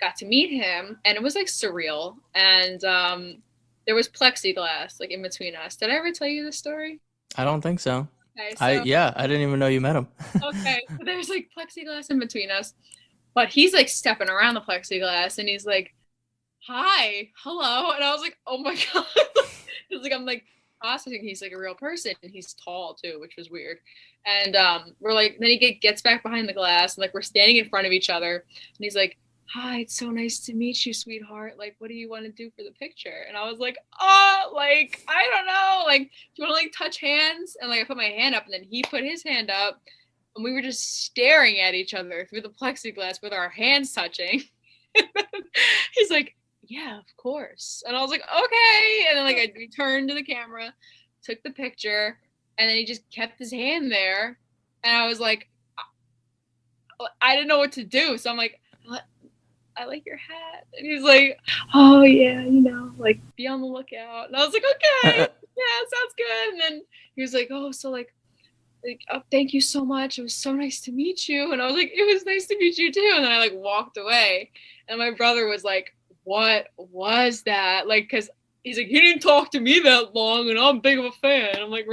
got to meet him, and it was like surreal. And there was plexiglass like in between us. Did I ever tell you this story? I don't think so. Okay, I so yeah, I didn't even know you met him. okay, so there's like plexiglass in between us. But he's like stepping around the plexiglass and he's like, hi, hello. And I was like, oh my God. It's like, I'm like processing he's like a real person and he's tall too, which was weird. And we're like, then he gets back behind the glass and like we're standing in front of each other. And he's like, hi, it's so nice to meet you, sweetheart. Like, what do you want to do for the picture? And I was like, oh, like, I don't know. Like, do you want to like touch hands? And like, I put my hand up and then he put his hand up and we were just staring at each other through the plexiglass with our hands touching. He's like, yeah, of course. And I was like, okay. And then like we turned to the camera, took the picture, and then he just kept his hand there. And I was like, I didn't know what to do. So I'm like, I like your hat. And he was like, oh yeah, like be on the lookout. And I was like, okay, yeah, sounds good. And then he was like, oh, so like oh, thank you so much. It was so nice to meet you. And I was like, it was nice to meet you too. And then I like walked away. And my brother was like, what was that? Like, cause he's like, he didn't talk to me that long and I'm big of a fan. I'm like,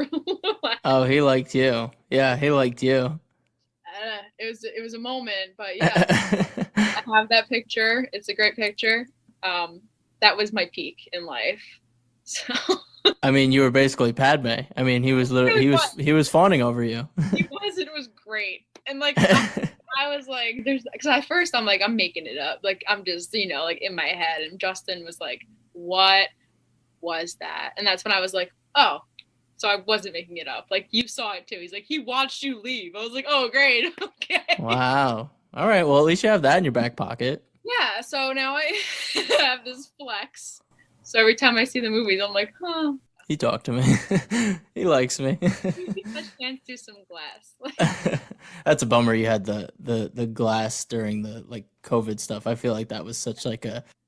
Oh, he liked you. Yeah, he liked you. it was a moment, but yeah, I have that picture. It's a great picture. That was my peak in life. So I mean, you were basically Padme. I mean, he was literally he was fawning over you. He was. It was great. And like I was like, because at first I'm like, I'm making it up. Like I'm just, like in my head. And Justin was like, what was that? And that's when I was like, oh, so I wasn't making it up. Like you saw it too. He's like, he watched you leave. I was like, oh, great. Okay. Wow. All right. Well, at least you have that in your back pocket. Yeah. So now I have this flex. So every time I see the movies, I'm like, huh. He talked to me. He likes me. He touched hands through some glass. That's a bummer. You had the glass during the like COVID stuff. I feel like that was such like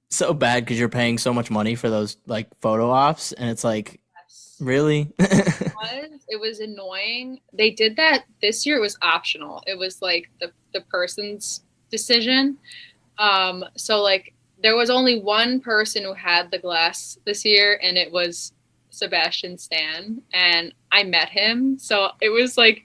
so bad because you're paying so much money for those like photo ops, and it's like, yes. Really? It was annoying. They did that this year. It was optional. It was like the person's decision. So like there was only one person who had the glass this year, and it was Sebastian Stan, and I met him. So it was like,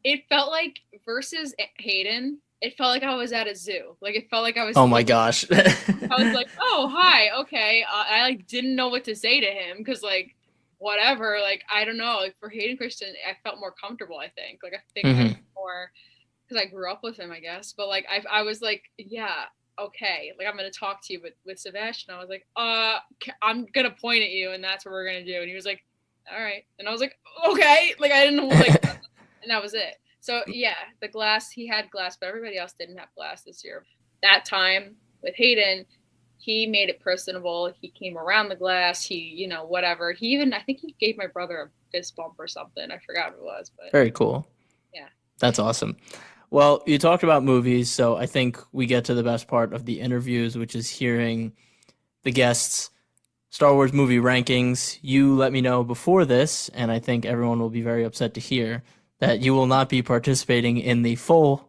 it felt like versus Hayden, it felt like I was at a zoo. Like it felt like I was. Oh my gosh. I was like, oh, hi. Okay. I like didn't know what to say to him. Cause like, whatever, like, I don't know, like for Hayden Christensen, I felt more comfortable. I think I more, cause I grew up with him, I guess. But like, I was like, yeah, okay, like I'm gonna talk to you, but with Sebastian, I was like, I'm gonna point at you, and that's what we're gonna do. And he was like, all right, and I was like, okay, like I didn't know, like, and that was it. So yeah, the glass, he had glass, but everybody else didn't have glass this year. That time with Hayden, he made it personable. He came around the glass. He, whatever. He even, I think he gave my brother a fist bump or something. I forgot what it was, but very cool. Yeah, that's awesome. Well, you talked about movies, so I think we get to the best part of the interviews, which is hearing the guests' Star Wars movie rankings. You let me know before this, and I think everyone will be very upset to hear that you will not be participating in the full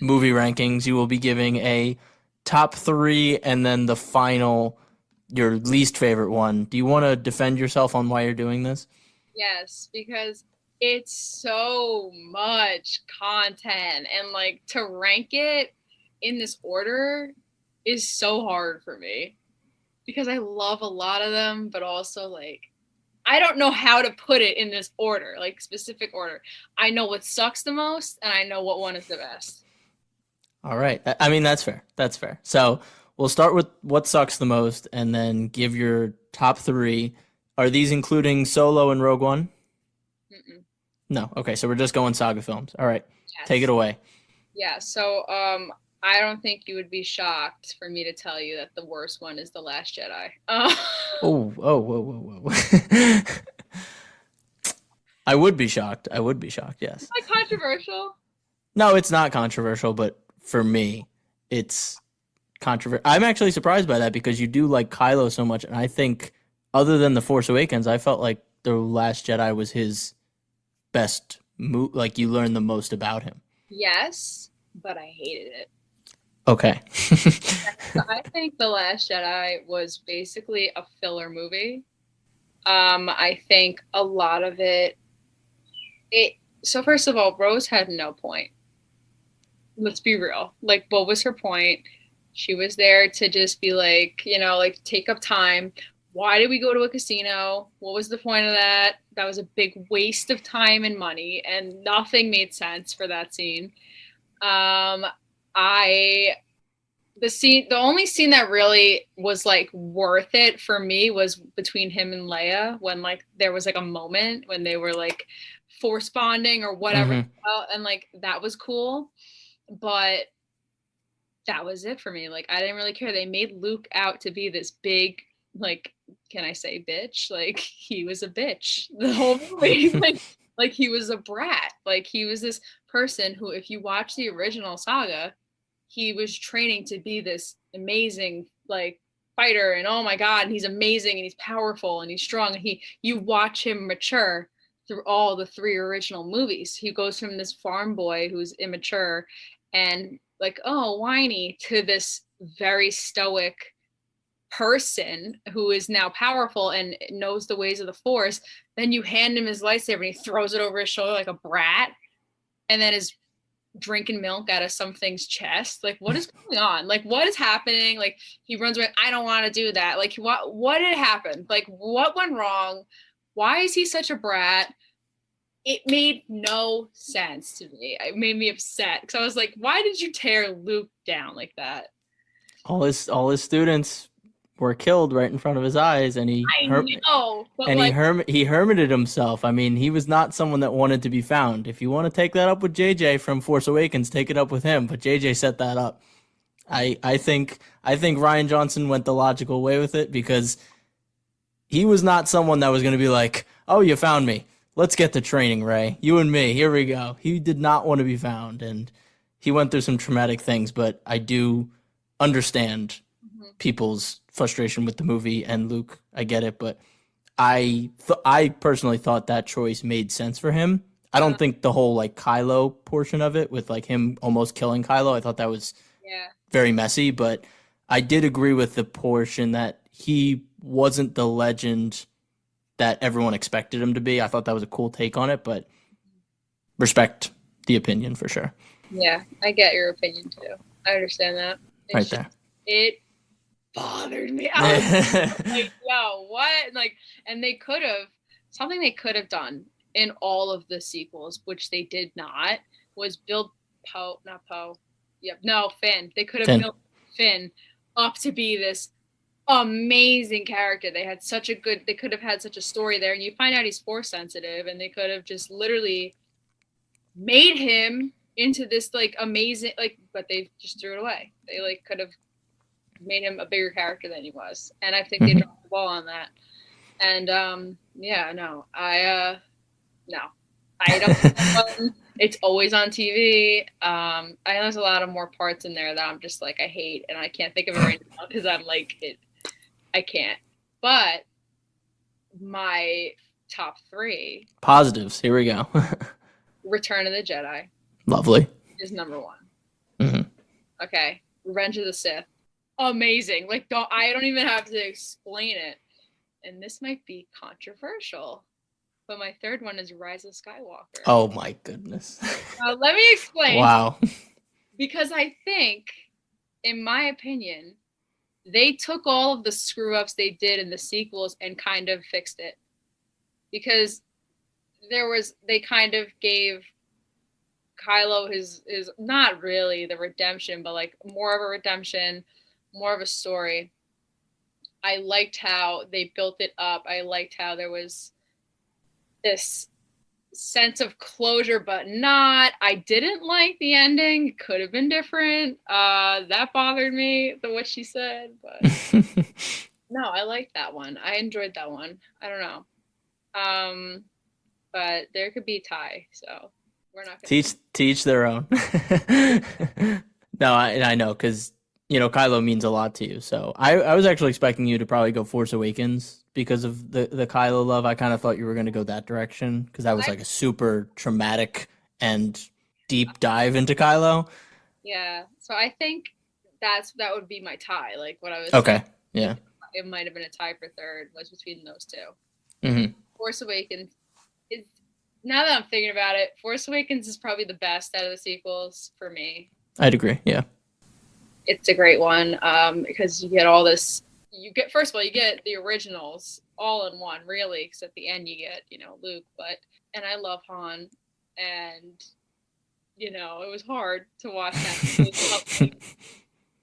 movie rankings. You will be giving a top 3 and then the final, your least favorite one. Do you want to defend yourself on why you're doing this? Yes, because it's so much content, and like to rank it in this order is so hard for me because I love a lot of them, but also like I don't know how to put it in this order, like specific order. I know what sucks the most, and I know what one is the best. All right. I mean, that's fair. That's fair. So we'll start with what sucks the most and then give your top 3. Are these including Solo and Rogue One? Mm-mm. No. Okay, so we're just going saga films. All right. Yes. Take it away. Yeah, so I don't think you would be shocked for me to tell you that the worst one is The Last Jedi. Whoa. I would be shocked. Yes. Is that controversial? No, it's not controversial, but for me, it's controversial. I'm actually surprised by that because you do like Kylo so much, and I think other than The Force Awakens, I felt like The Last Jedi was his best move. Like you learned the most about him. Yes, but I hated it. Okay. So I think The Last Jedi was basically a filler movie. I think a lot of it. So first of all, Rose had no point. Let's be real. Like, what was her point? She was there to just be like, like take up time. Why did we go to a casino? What was the point of that? That was a big waste of time and money, and nothing made sense for that scene. The only scene that really was like worth it for me was between him and Leia, when like there was like a moment when they were like force bonding or whatever, and like that was cool, but that was it for me. Like I didn't really care. They made Luke out to be this big, like, can I say bitch? Like he was a bitch the whole movie. like Like he was a brat. Like he was this person who, if you watch the original saga, he was training to be this amazing like fighter, and oh my god, and he's amazing and he's powerful and he's strong, and you watch him mature through all the 3 original movies. He goes from this farm boy who's immature and like, oh, whiny, to this very stoic person who is now powerful and knows the ways of the force. Then you hand him his lightsaber and he throws it over his shoulder like a brat, and then is drinking milk out of something's chest. Like, what is going on? Like, what is happening? Like, he runs away. I don't want to do that. Like, what did happen? Like, what went wrong? Why is he such a brat? It made no sense to me. It made me upset because I was like, why did you tear Luke down like that? All his students were killed right in front of his eyes, and he hermited himself. I mean, he was not someone that wanted to be found. If you want to take that up with JJ from Force Awakens, take it up with him. But JJ set that up. I think Rian Johnson went the logical way with it, because he was not someone that was going to be like, oh, you found me. Let's get to training, Rey. You and me. Here we go. He did not want to be found, and he went through some traumatic things. But I do understand people's frustration with the movie and Luke. I get it, but I personally thought that choice made sense for him. I don't think the whole like Kylo portion of it with like him almost killing Kylo, I thought that was very messy, but I did agree with the portion that he wasn't the legend that everyone expected him to be. I thought that was a cool take on it, but respect the opinion for sure. Yeah, I get your opinion too. I understand that. It bothered me. I was like, yo, what? Like, and they could have, something they could have done in all of the sequels, which they did not, was build Finn. They could have built Finn up to be this amazing character. They could have had such a story there, and you find out he's force sensitive, and they could have just literally made him into this like amazing, like, but they just threw it away. They like could have made him a bigger character than he was, and I think they dropped the ball on that. And I don't. It's always on TV. I know there's a lot of more parts in there that I'm just like I hate, and I can't think of it right now because I'm like it. I can't. But my top 3 positives. Here we go. Return of the Jedi. Lovely. Is number 1. Mm-hmm. Okay. Revenge of the Sith. Amazing. Like I don't even have to explain it. And this might be controversial, but my 3rd one is Rise of Skywalker. Oh my goodness. Let me explain. Wow. Because I think, in my opinion, they took all of the screw ups they did in the sequels and kind of fixed it. Because they kind of gave Kylo his not really the redemption, but like more of a redemption, more of a story. I liked how they built it up. I liked how there was this sense of closure, but not. I didn't like the ending. It could have been different. That bothered me, what she said, but no, I liked that one. I enjoyed that one. I don't know. But there could be a tie, so we're not gonna teach their own. No, I know, because Kylo means a lot to you. So I was actually expecting you to probably go Force Awakens because of the Kylo love. I kind of thought you were going to go that direction because that was like a super traumatic and deep dive into Kylo. Yeah. So I think that would be my tie. Like what I was okay. Yeah. It might have been a tie for 3rd was between those 2. Mm-hmm. Force Awakens is, now that I'm thinking about it, Force Awakens is probably the best out of the sequels for me. I'd agree. Yeah. It's a great one because you get all this. First of all, you get the originals all in one, really, because at the end you get, Luke. And I love Han, and it was hard to watch that.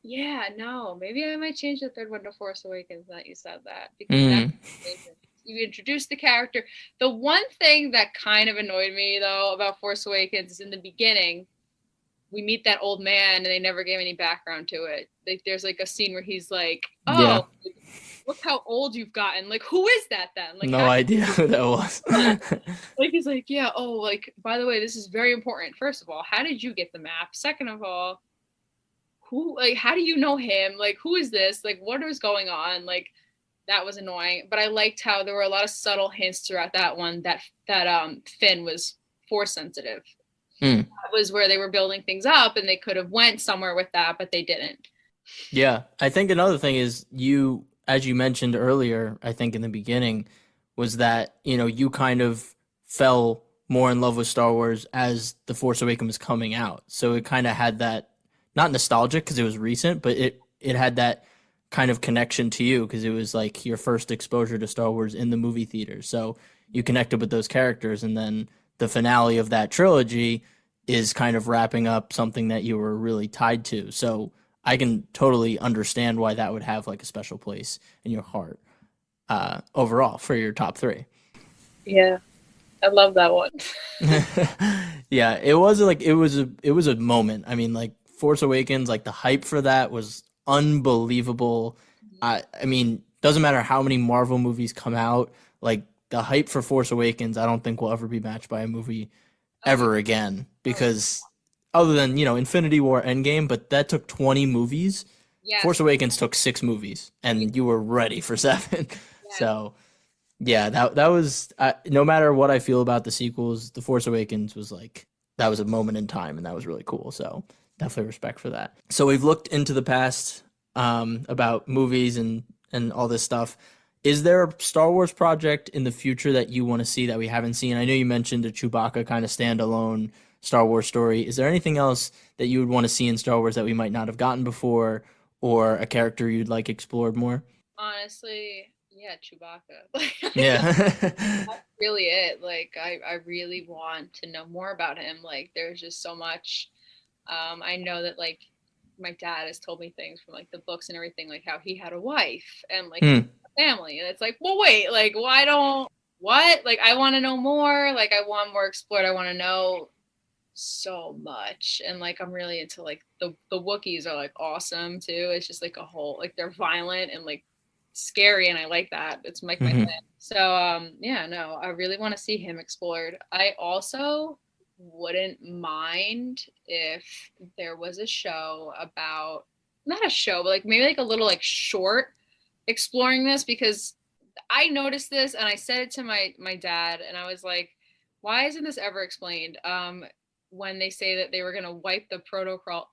Yeah, no, maybe I might change the 3rd one to Force Awakens. That you said that because you introduced the character. The one thing that kind of annoyed me though about Force Awakens is in the beginning. We meet that old man and they never gave any background to it. Like there's like a scene where he's like, look how old you've gotten. Like, who is that then? Like, No idea who that was. like, he's like, yeah, oh, like, by the way, this is very important. First of all, how did you get the map? Second of all, how do you know him? Like, who is this? Like, what is going on? Like, that was annoying. But I liked how there were a lot of subtle hints throughout that one that Finn was force sensitive. That was where they were building things up, and they could have went somewhere with that, but they didn't. Yeah, I think another thing is as you mentioned earlier, I think in the beginning, was that, you kind of fell more in love with Star Wars as The Force Awakens was coming out. So it kind of had that, not nostalgic because it was recent, but it had that kind of connection to you because it was like your first exposure to Star Wars in the movie theater. So you connected with those characters, and then the finale of that trilogy is kind of wrapping up something that you were really tied to. So I can totally understand why that would have like a special place in your heart overall for your top 3. Yeah, I love that one. Yeah, it was a moment. I mean, like Force Awakens, like the hype for that was unbelievable. I mean, doesn't matter how many Marvel movies come out, like the hype for Force Awakens, I don't think will ever be matched by a movie ever again, because other than, Infinity War Endgame, but that took 20 movies. Yes. Force Awakens took 6 movies, and you were ready for 7. Yes. So, yeah, that was, no matter what I feel about the sequels, The Force Awakens was like, that was a moment in time, and that was really cool. So, definitely respect for that. So, we've looked into the past about movies and all this stuff. Is there a Star Wars project in the future that you want to see that we haven't seen? I know you mentioned a Chewbacca kind of standalone Star Wars story. Is there anything else that you would want to see in Star Wars that we might not have gotten before, or a character you'd like explored more? Honestly, yeah, Chewbacca. Yeah. That's really it. Like, I really want to know more about him. Like, there's just so much. I know that, like, my dad has told me things from like the books and everything, like how he had a wife and like a family, and it's like, well, wait, like, what? Like, I want to know more. Like, I want more explored. I want to know so much. And like, I'm really into like the Wookiees are like awesome too. It's just like a whole, like, they're violent and like scary, and I like that. It's like my thing. So yeah, no, I really want to see him explored. I also wouldn't mind if there was a show about, not a show, but like maybe like a little like short exploring this, because I noticed this and I said it to my dad, and I was like, why isn't this ever explained? When they say that they were going to wipe the protocol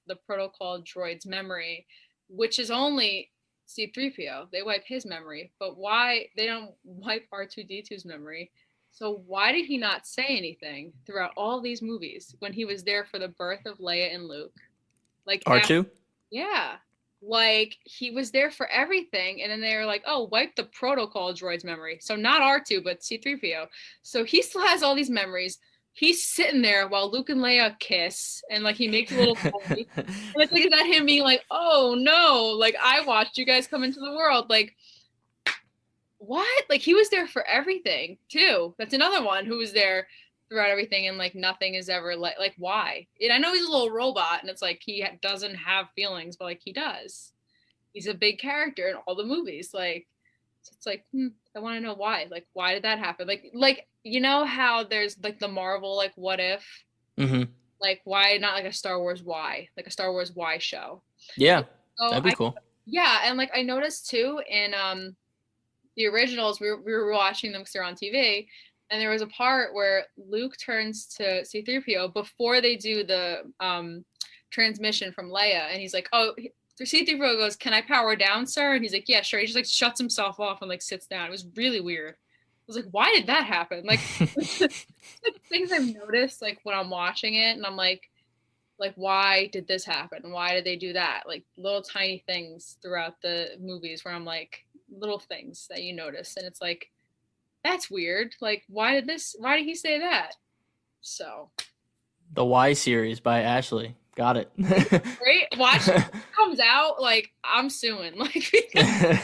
droid's memory, which is only C-3PO, they wipe his memory, but why they don't wipe R2-D2's memory? So why did he not say anything throughout all these movies when he was there for the birth of Leia and Luke? Like, R2? Yeah. Like, he was there for everything, and then they were like, oh, wipe the protocol droid's memory. So not R2, but C-3PO. So he still has all these memories. He's sitting there while Luke and Leia kiss, and like he makes a little toy. And it's like, is that him being like, oh no, like, I watched you guys come into the world? Like, what? Like, he was there for everything too. That's another one who was there throughout everything, and like nothing is ever like why? And I know he's a little robot, and it's like he doesn't have feelings, but like he does. He's a big character in all the movies. Like, so it's like, I want to know why. Like, why did that happen? Like you know how there's like the Marvel like what if? Like, why not like a Star Wars why? Like a Star Wars why show? Yeah, so that'd be cool. Yeah, and like I noticed too in the originals, we were watching them because they're on TV, and there was a part where Luke turns to C-3PO before they do the transmission from Leia, and he's like, oh, C-3PO goes, can I power down, sir? And he's like, yeah, sure. He just like shuts himself off and like sits down. It was really weird. I was like, why did that happen? Like, like things I've noticed like when I'm watching it, and I'm like, why did this happen? Why did they do that? Like little tiny things throughout the movies where I'm like, little things that you notice, and it's like, that's weird. Like, why did he say that? So the Y series by Ashley, got it. Great. Watch it comes out, like, I'm suing. Like, because,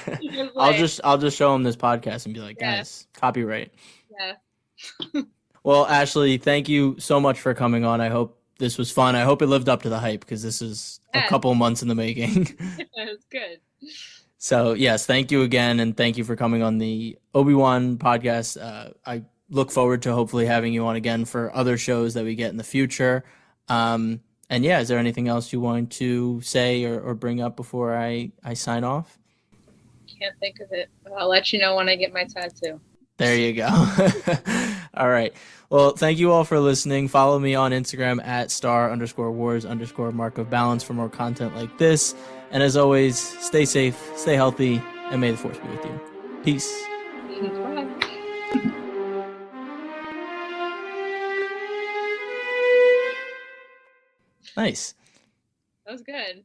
like, I'll just show him this podcast and be like, guys, copyright. Yeah. Well, Ashley, thank you so much for coming on. I hope this was fun. I hope it lived up to the hype, because this is a couple months in the making. It was good. So yes, thank you again, and thank you for coming on the Obi-Wan podcast. I look forward to hopefully having you on again for other shows that we get in the future. And yeah, is there anything else you want to say or bring up before I sign off? Can't think of it. I'll let you know when I get my tattoo. There you go. All right. Well, thank you all for listening. Follow me on Instagram at @star_wars_mark of balance for more content like this. And as always, stay safe, stay healthy, and may the force be with you. Peace. Bye. Nice. That was good.